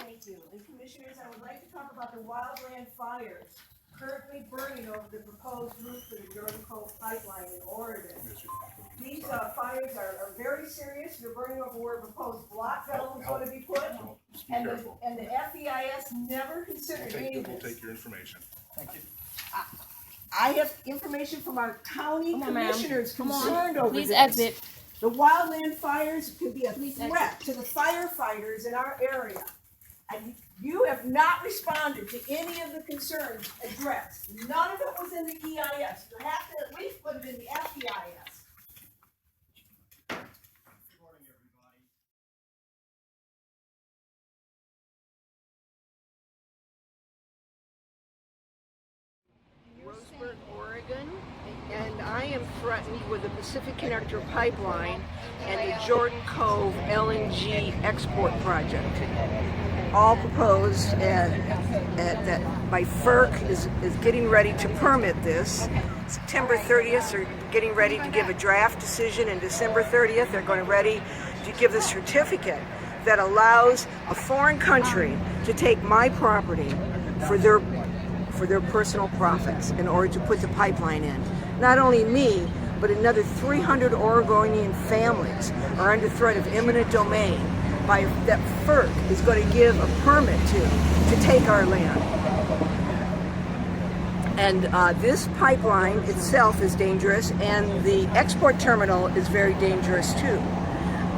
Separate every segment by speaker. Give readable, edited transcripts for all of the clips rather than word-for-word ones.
Speaker 1: Thank you. And Commissioners, I would like to talk about the wildland fires currently burning over the proposed route for the Jordan Cove pipeline in Oregon. These fires are very serious. They're burning over where a proposed block valve is going to be put. And the FEIS never considered any of this.
Speaker 2: We'll take your information.
Speaker 1: Thank you. I have information from our county commissioners concerned over this.
Speaker 3: Please exit.
Speaker 1: The wildland fires could be a threat to the firefighters in our area. And you have not responded to any of the concerns addressed. None of it was in the EIS. You have to at least put it in the FEIS.
Speaker 4: Good morning, everybody.
Speaker 1: Roseburg, Oregon, and I am threatened with the Pacific Connector pipeline and the Jordan Cove LNG export project. All proposed that by FERC is getting ready to permit this. September 30th, they're getting ready to give a draft decision, and December 30th, they're going ready to give the certificate that allows a foreign country to take my property for their personal profits in order to put the pipeline in. Not only me, but another 300 Oregonian families are under threat of eminent domain that FERC is going to give a permit to take our land. And this pipeline itself is dangerous, and the export terminal is very dangerous too.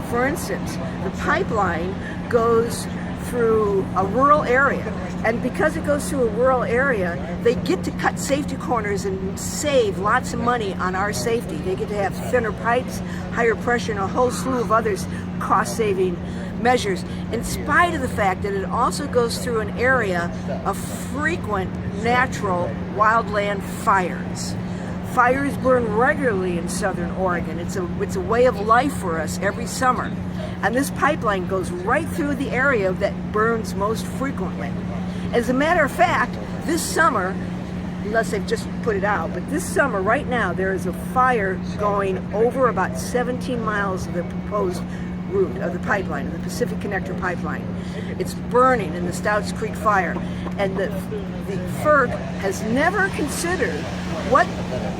Speaker 1: For instance, the pipeline goes through a rural area, and because it goes through a rural area, they get to cut safety corners and save lots of money on our safety. They get to have thinner pipes, higher pressure, and a whole slew of others cost-saving measures, in spite of the fact that it also goes through an area of frequent natural wildland fires. Fires burn regularly in southern Oregon. It's a way of life for us every summer. And this pipeline goes right through the area that burns most frequently. As a matter of fact, this summer, unless they've just put it out, but this summer, right now, there is a fire going over about 17 miles of the proposed route of the pipeline, of the Pacific Connector pipeline. It's burning in the Stouts Creek fire. And the FERC has never considered what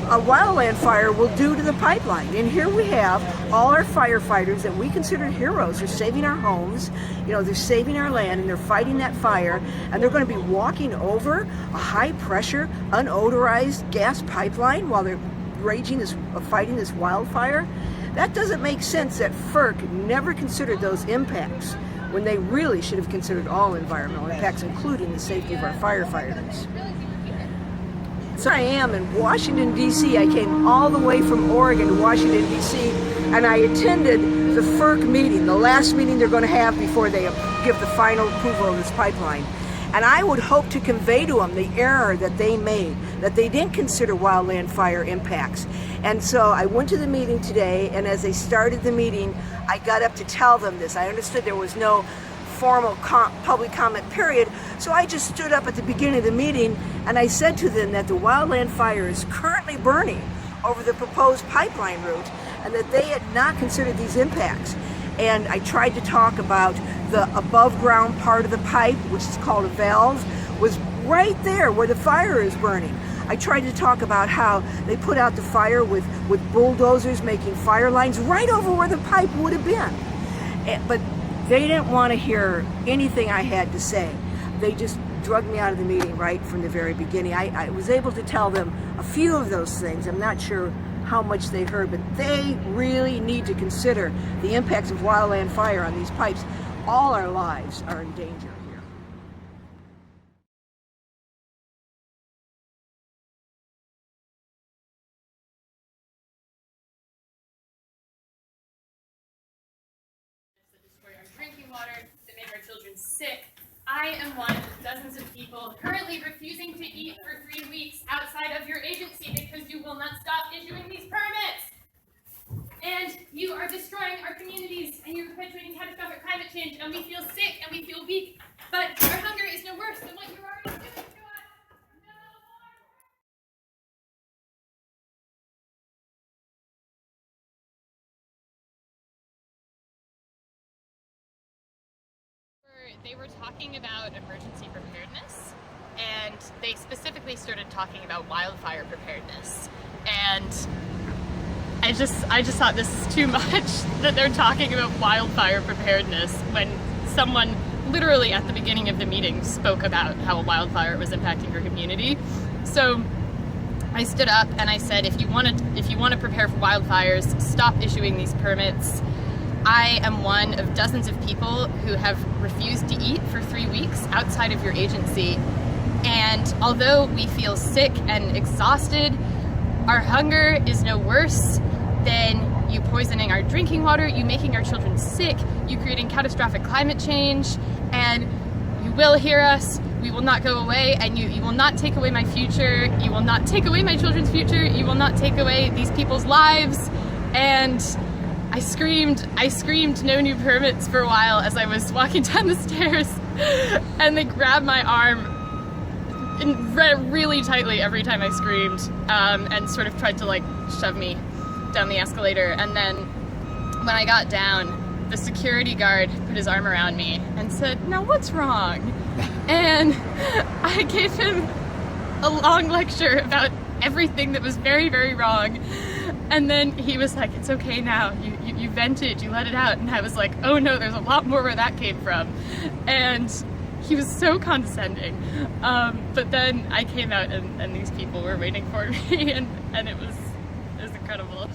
Speaker 1: a wildland fire will do to the pipeline. And here we have all our firefighters that we consider heroes. They're saving our homes, they're saving our land, and they're fighting that fire, and they're going to be walking over a high pressure, unodorized gas pipeline while they're fighting this wildfire. That doesn't make sense that FERC never considered those impacts when they really should have considered all environmental impacts, including the safety of our firefighters. So I am in Washington, D.C. I came all the way from Oregon to Washington, D.C., and I attended the FERC meeting, the last meeting they're going to have before they give the final approval of this pipeline. And I would hope to convey to them the error that they made, that they didn't consider wildland fire impacts. And so I went to the meeting today, and as they started the meeting, I got up to tell them this. I understood there was no formal public comment period, so I just stood up at the beginning of the meeting and I said to them that the wildland fire is currently burning over the proposed pipeline route and that they had not considered these impacts. And I tried to talk about the above ground part of the pipe, which is called a valve, was right there where the fire is burning. I tried to talk about how they put out the fire with bulldozers making fire lines right over where the pipe would have been. But they didn't want to hear anything I had to say. They just drugged me out of the meeting right from the very beginning. I was able to tell them a few of those things. I'm not sure how much they heard, but they really need to consider the impacts of wildland fire on these pipes. All our lives are in danger here.
Speaker 3: That destroy our drinking water, that make our children sick. I am one of dozens of people currently refusing to eat for 3 weeks outside of your agency because you will not stop issuing these permits. And you are destroying our communities, and you're perpetuating catastrophic climate change, and we feel sick and we feel weak, but our hunger is no worse than what you're already doing to us. No more. they were talking about emergency preparedness, and they specifically started talking about wildfire preparedness. And I just thought this is too much that they're talking about wildfire preparedness when someone literally at the beginning of the meeting spoke about how a wildfire was impacting her community. So I stood up and I said, if you want to prepare for wildfires, stop issuing these permits. I am one of dozens of people who have refused to eat for 3 weeks outside of your agency. And although we feel sick and exhausted, our hunger is no worse than you poisoning our drinking water, you making our children sick, you creating catastrophic climate change, and you will hear us. We will not go away, and you will not take away my future. You will not take away my children's future. You will not take away these people's lives. And I screamed no new permits for a while as I was walking down the stairs, and they grabbed my arm really tightly every time I screamed, and sort of tried to like shove me down the escalator. And then when I got down, the security guard put his arm around me and said, "Now what's wrong?" And I gave him a long lecture about everything that was very, very wrong. And then he was like, "It's okay now, you vented, you let it out." And I was like, "Oh no, there's a lot more where that came from." And he was so condescending. But then I came out and these people were waiting for me, and it was incredible.